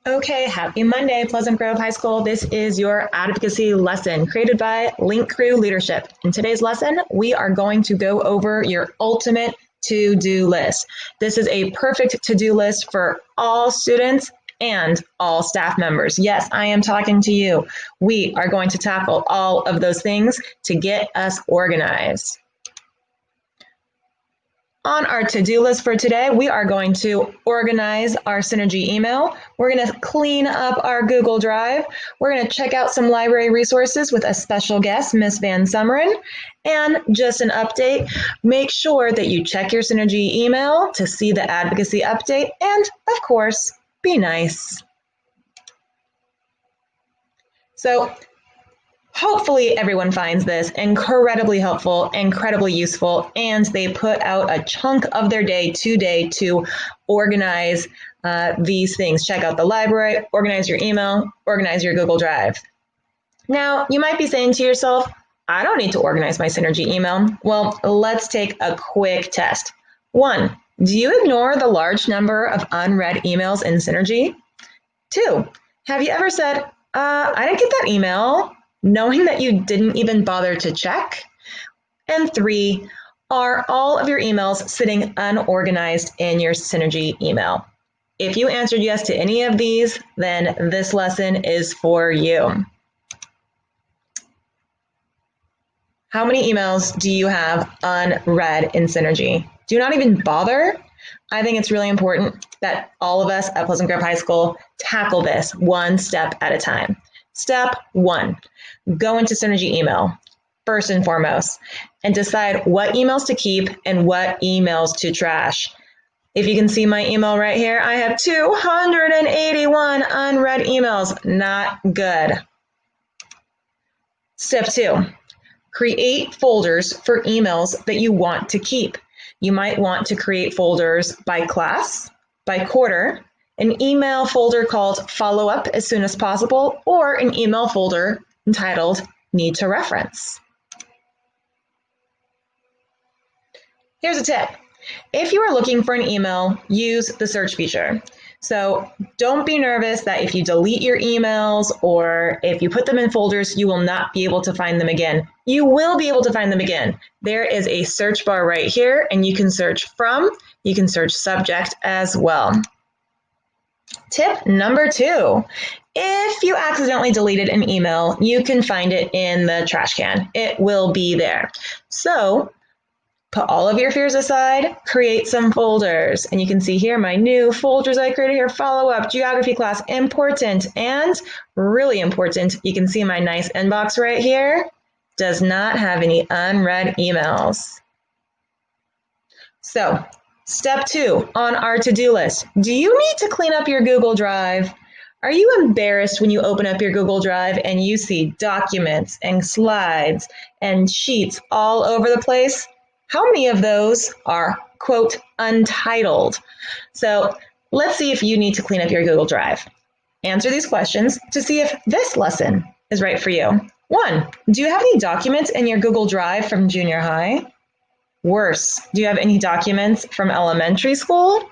Okay, happy Monday, Pleasant Grove High School. This is your advocacy lesson created by Link Crew Leadership. In today's lesson, we are going to go over your ultimate to-do list. This is a perfect to-do list for all students and all staff members. Yes, I am talking to you. We are going to tackle all of those things to get us organized. On our to-do list for today, we are going to organize our Synergy email. We're going to clean up our Google Drive. We're going to check out some library resources with a special guest, Miss Van Summeren. And just an update, make sure that you check your Synergy email to see the advocacy update. And of course, be nice. So hopefully everyone finds this incredibly helpful, incredibly useful, and they put out a chunk of their day today to organize these things. Check out the library, organize your email, organize your Google Drive. Now, you might be saying to yourself, I don't need to organize my Synergy email. Well, let's take a quick test. 1, do you ignore the large number of unread emails in Synergy? 2, have you ever said, I didn't get that email, knowing that you didn't even bother to check? And 3, are all of your emails sitting unorganized in your Synergy email? If you answered yes to any of these, then this lesson is for you. How many emails do you have unread in Synergy? Do not even bother. I think it's really important that all of us at Pleasant Grove High School tackle this one step at a time. Step 1, go into Synergy email, first and foremost, and decide what emails to keep and what emails to trash. If you can see my email right here, I have 281 unread emails. Not good. Step 2, create folders for emails that you want to keep. You might want to create folders by class, by quarter, an email folder called Follow Up as soon as possible, or an email folder entitled Need to Reference. Here's a tip. If you are looking for an email, use the search feature. So don't be nervous that if you delete your emails or if you put them in folders, you will not be able to find them again. You will be able to find them again. There is a search bar right here, and you can search from, you can search subject as well. Tip number 2, if you accidentally deleted an email, you can find it in the trash can. It will be there. So put all of your fears aside, create some folders. And you can see here my new folders I created here: follow up, geography class, important, and really important. You can see my nice inbox right here does not have any unread emails. So step 2 on our to-do list. Do you need to clean up your Google Drive? Are you embarrassed when you open up your Google Drive and you see documents and slides and sheets all over the place? How many of those are, quote, untitled? So let's see if you need to clean up your Google Drive. Answer these questions to see if this lesson is right for you. 1, do you have any documents in your Google Drive from junior high? Worse, do you have any documents from elementary school?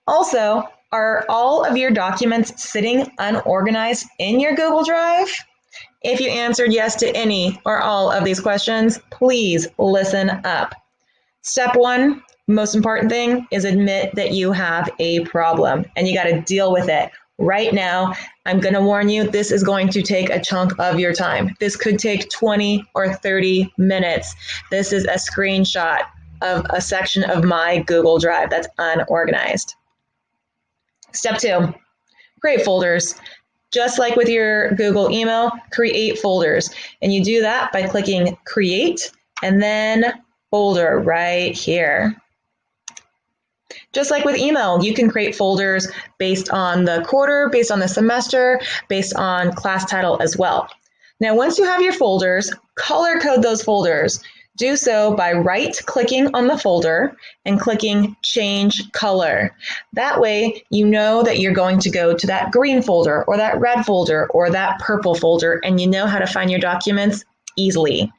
Also, are all of your documents sitting unorganized in your Google Drive? If you answered yes to any or all of these questions, please listen up. Step 1, most important thing, is admit that you have a problem and you got to deal with it. Right now, I'm going to warn you, this is going to take a chunk of your time. This could take 20 or 30 minutes. This is a screenshot of a section of my Google Drive that's unorganized. Step 2, create folders. Just like with your Google email, create folders. And you do that by clicking Create and then Folder right here. Just like with email, you can create folders based on the quarter, based on the semester, based on class title as well. Now, once you have your folders, color code those folders. Do so by right-clicking on the folder and clicking Change Color. That way, you know that you're going to go to that green folder or that red folder or that purple folder, and you know how to find your documents easily.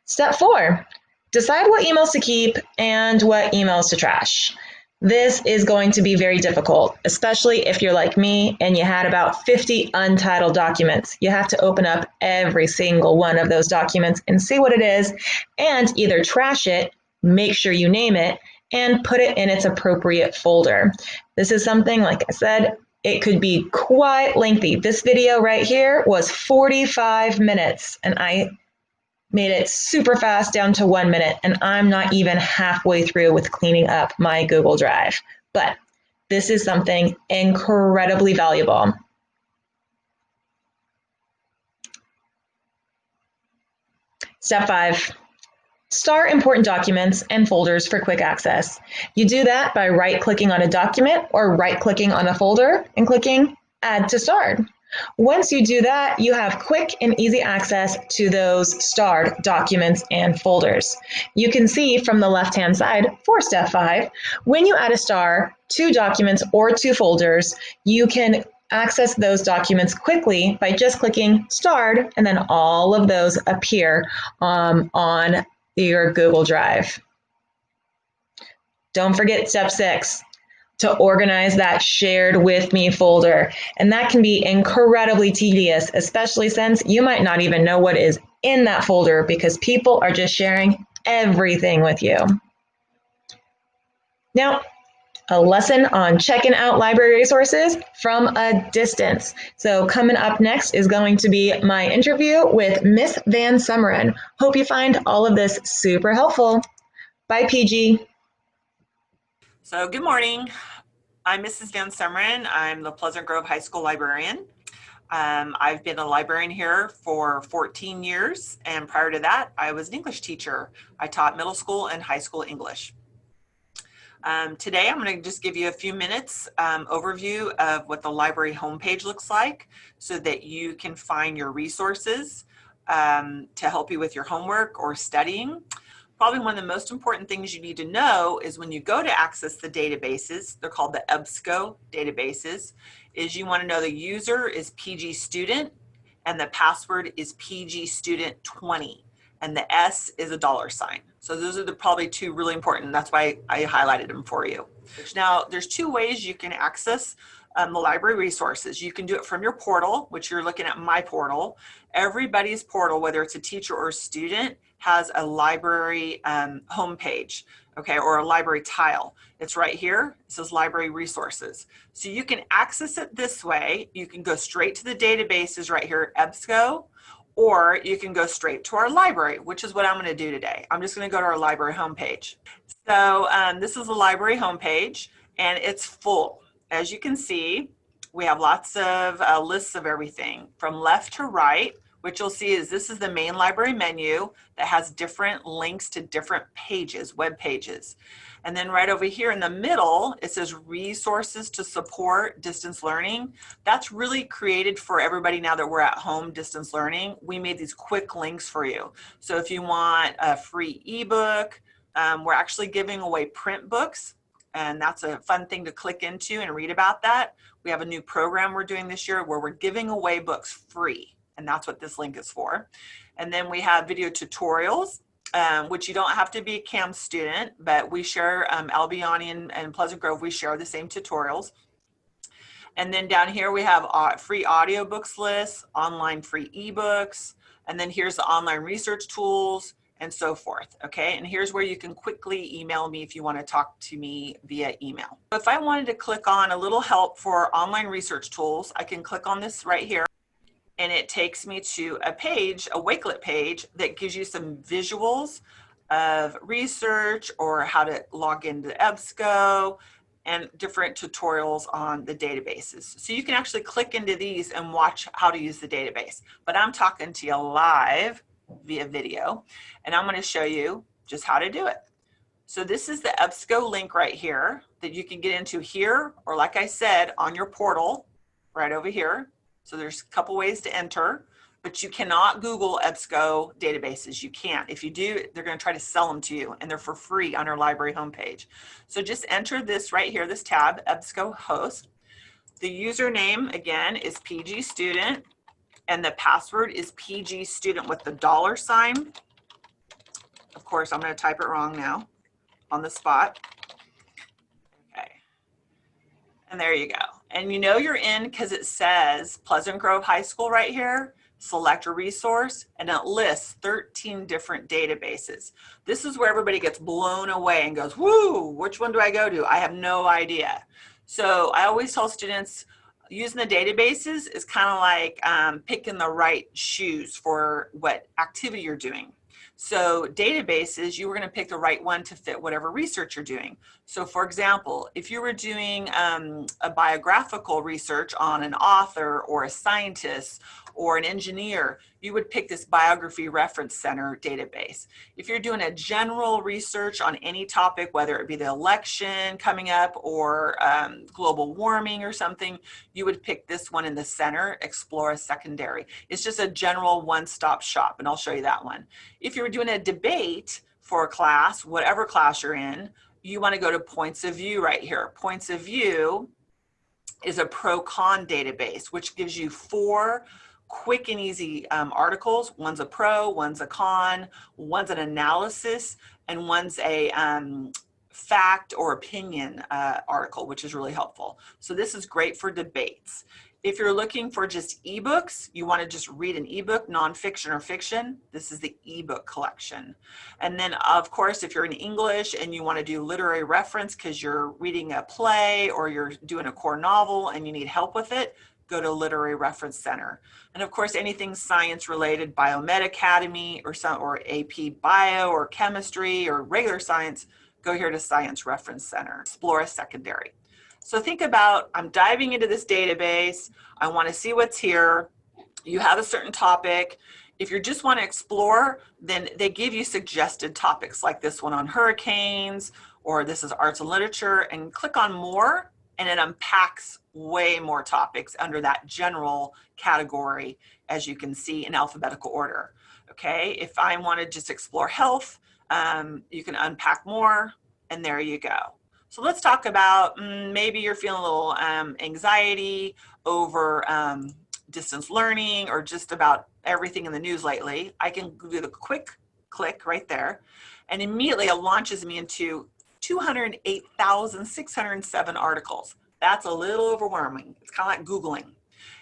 Step 4, decide what emails to keep and what emails to trash. This is going to be very difficult, especially if you're like me and you had about 50 untitled documents. You have to open up every single one of those documents and see what it is, and either trash it, make sure you name it, and put it in its appropriate folder. This is something, like I said, it could be quite lengthy. This video right here was 45 minutes, and I made it super fast down to 1 minute, and I'm not even halfway through with cleaning up my Google Drive. But this is something incredibly valuable. Step 5. Star important documents and folders for quick access. You do that by right-clicking on a document or right-clicking on a folder and clicking Add to Starred. Once you do that, you have quick and easy access to those starred documents and folders. You can see from the left-hand side for Step 5, when you add a star to documents or to folders, you can access those documents quickly by just clicking starred, and then all of those appear on your Google Drive. Don't forget Step 6, to organize that shared with me folder. And that can be incredibly tedious, especially since you might not even know what is in that folder because people are just sharing everything with you. Now, a lesson on checking out library resources from a distance. So coming up next is going to be my interview with Miss Van Summeren. Hope you find all of this super helpful. Bye, PG. So good morning. I'm Mrs. Van Summeren. I'm the Pleasant Grove High School librarian. I've been a librarian here for 14 years, and prior to that, I was an English teacher. I taught middle school and high school English. Today, I'm going to just give you a few minutes overview of what the library homepage looks like so that you can find your resources to help you with your homework or studying. Probably one of the most important things you need to know is when you go to access the databases, they're called the EBSCO databases, is you want to know the user is PG Student and the password is PG Student 20 and the S is a $sign. So those are probably two really important. That's why I highlighted them for you. Now, there's two ways you can access the library resources. You can do it from your portal, which you're looking at my portal. Everybody's portal, whether it's a teacher or a student, has a library homepage, okay, or a library tile. It's right here. It says library resources. So you can access it this way. You can go straight to the databases right here at EBSCO, or you can go straight to our library, which is what I'm going to do today. I'm just going to go to our library homepage. So this is the library homepage, and it's full. As you can see, we have lots of lists of everything from left to right. What you'll see is this is the main library menu that has different links to different pages, web pages. And then right over here in the middle, it says resources to support distance learning. That's really created for everybody now that we're at home distance learning. We made these quick links for you. So if you want a free ebook, we're actually giving away print books, and that's a fun thing to click into and read about that. We have a new program we're doing this year where we're giving away books free, and that's what this link is for. And then we have video tutorials, which you don't have to be a CAM student, but we share, Albion and Pleasant Grove, we share the same tutorials. And then down here we have free audiobooks lists, online free ebooks, and then here's the online research tools and so forth, okay? And here's where you can quickly email me if you want to talk to me via email. If I wanted to click on a little help for online research tools, I can click on this right here, and it takes me to a page, a Wakelet page, that gives you some visuals of research or how to log into EBSCO and different tutorials on the databases. So you can actually click into these and watch how to use the database. But I'm talking to you live via video, and I'm going to show you just how to do it. So this is the EBSCO link right here that you can get into here, or like I said, on your portal right over here. So there's a couple ways to enter, but you cannot Google EBSCO databases. You can't. If you do, they're going to try to sell them to you, and they're for free on our library homepage. So just enter this right here, this tab, EBSCO host. The username, again, is PG Student, and the password is PG Student with the $sign. Of course, I'm going to type it wrong now on the spot. And there you go. And you know you're in because it says Pleasant Grove High School right here, select a resource, and it lists 13 different databases. This is where everybody gets blown away and goes, whoo, which one do I go to? I have no idea. So I always tell students using the databases is kind of like picking the right shoes for what activity you're doing. So databases, you were going to pick the right one to fit whatever research you're doing. So for example, if you were doing a biographical research on an author or a scientist or an engineer, you would pick this Biography Reference Center database. If you're doing a general research on any topic, whether it be the election coming up or global warming or something, you would pick this one in the center, Explore a Secondary. It's just a general one-stop shop, and I'll show you that one. If you were doing a debate for a class, whatever class you're in, you want to go to Points of View right here. Points of View is a pro-con database, which gives you 4 quick and easy articles. One's a pro, one's a con, one's an analysis, and one's a fact or opinion article, which is really helpful. So this is great for debates. If you're looking for just ebooks, you want to just read an ebook, nonfiction or fiction, this is the ebook collection. And then of course, if you're in English and you want to do literary reference because you're reading a play or you're doing a core novel and you need help with it, go to Literary Reference Center. And of course, anything science related, Biomed Academy or AP Bio or chemistry or regular science, go here to Science Reference Center, Explore a Secondary. So think about, I'm diving into this database. I want to see what's here. You have a certain topic. If you just want to explore, then they give you suggested topics like this one on hurricanes, or this is arts and literature, and click on more, and it unpacks way more topics under that general category, as you can see in alphabetical order. Okay, if I want to just explore health, you can unpack more, and there you go. So let's talk about maybe you're feeling a little anxiety over distance learning or just about everything in the news lately. I can do the quick click right there, and immediately it launches me into 208,607 articles. That's a little overwhelming. It's kind of like Googling.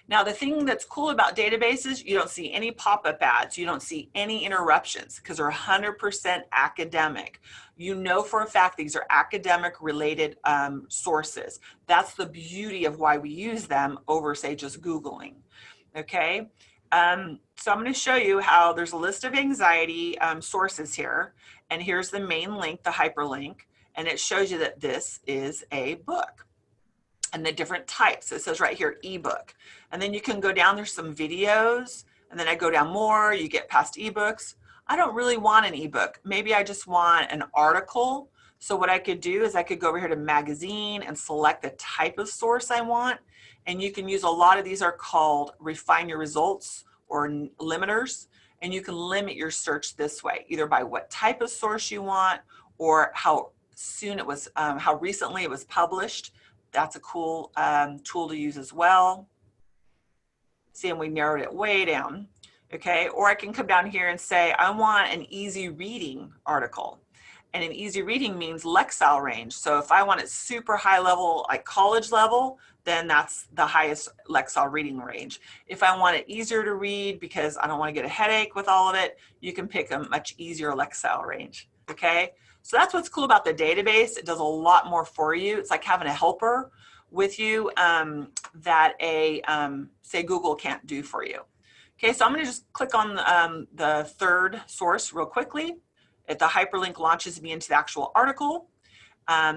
Now, the thing that's cool about databases, you don't see any pop-up ads. You don't see any interruptions because they're 100% academic. You know for a fact these are academic related sources. That's the beauty of why we use them over, say, just Googling. Okay, so I'm going to show you how there's a list of anxiety sources here. And here's the main link, the hyperlink, and it shows you that this is a book. And the different types. It says right here, ebook. And then you can go down, there's some videos, and then I go down more, you get past ebooks. I don't really want an ebook. Maybe I just want an article. So what I could do is I could go over here to magazine and select the type of source I want. And you can use, a lot of these are called refine your results or limiters. And you can limit your search this way, either by what type of source you want or how soon it was, how recently it was published. That's a cool tool to use as well. See, and we narrowed it way down. Okay, or I can come down here and say, I want an easy reading article. And an easy reading means Lexile range. So if I want it super high level, like college level, then that's the highest Lexile reading range. If I want it easier to read because I don't want to get a headache with all of it, you can pick a much easier Lexile range. Okay, so that's what's cool about the database. It does a lot more for you. It's like having a helper with you that say Google can't do for you. Okay, so I'm going to just click on the third source real quickly. If the hyperlink launches me into the actual article.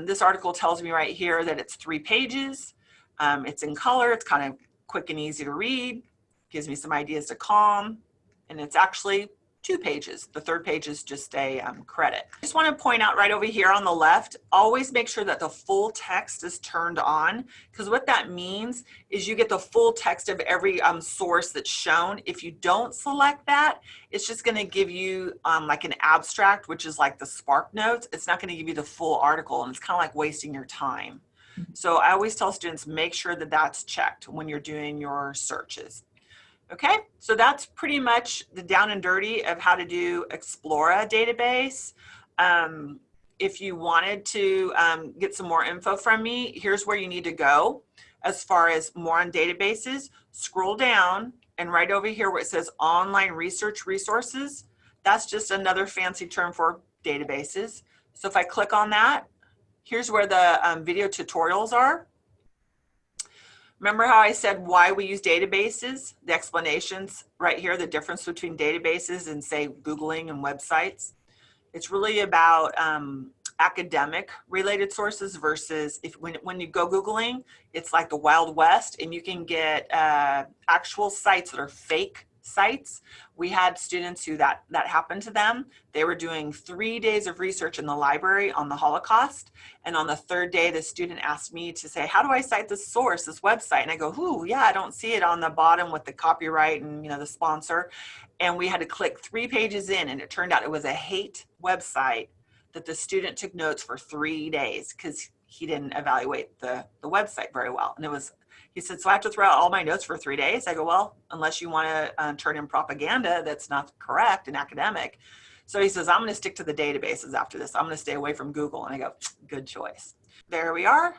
This article tells me right here that it's 3 pages. It's in color. It's kind of quick and easy to read. Gives me some ideas to calm. And it's actually 2 pages. The third page is just a credit. I just want to point out right over here on the left, always make sure that the full text is turned on, because what that means is you get the full text of every source that's shown. If you don't select that, it's just going to give you like an abstract, which is like the Spark Notes. It's not going to give you the full article, and it's kind of like wasting your time. So I always tell students, make sure that that's checked when you're doing your searches. Okay, so that's pretty much the down and dirty of how to do Explora database. if you wanted to get some more info from me, here's where you need to go. As far as more on databases, scroll down and right over here where it says online research resources, that's just another fancy term for databases. So if I click on that, here's where the video tutorials are. Remember how I said why we use databases? The explanations right here, the difference between databases and say Googling and websites. It's really about academic related sources versus when you go Googling, it's like the Wild West and you can get actual sites that are fake sites. We had students who that happened to them. They were doing 3 days of research in the library on the Holocaust. And on the third day, the student asked me to say, how do I cite this source, this website? And I go, ooh, yeah, I don't see it on the bottom with the copyright and the sponsor. And we had to click 3 pages in, and it turned out it was a hate website that the student took notes for 3 days because he didn't evaluate the website very well. And he said, so I have to throw out all my notes for 3 days? I go, well, unless you want to turn in propaganda that's not correct and academic. So he says, I'm going to stick to the databases after this. I'm going to stay away from Google. And I go, good choice. There we are.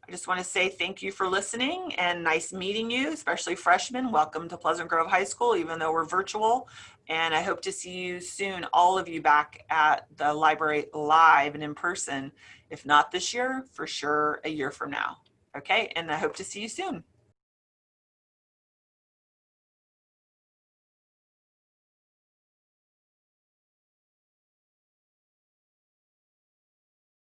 I just want to say thank you for listening and nice meeting you, especially freshmen. Welcome to Pleasant Grove High School, even though we're virtual. And I hope to see you soon, all of you back at the library live and in person. If not this year, for sure a year from now. Okay, and I hope to see you soon.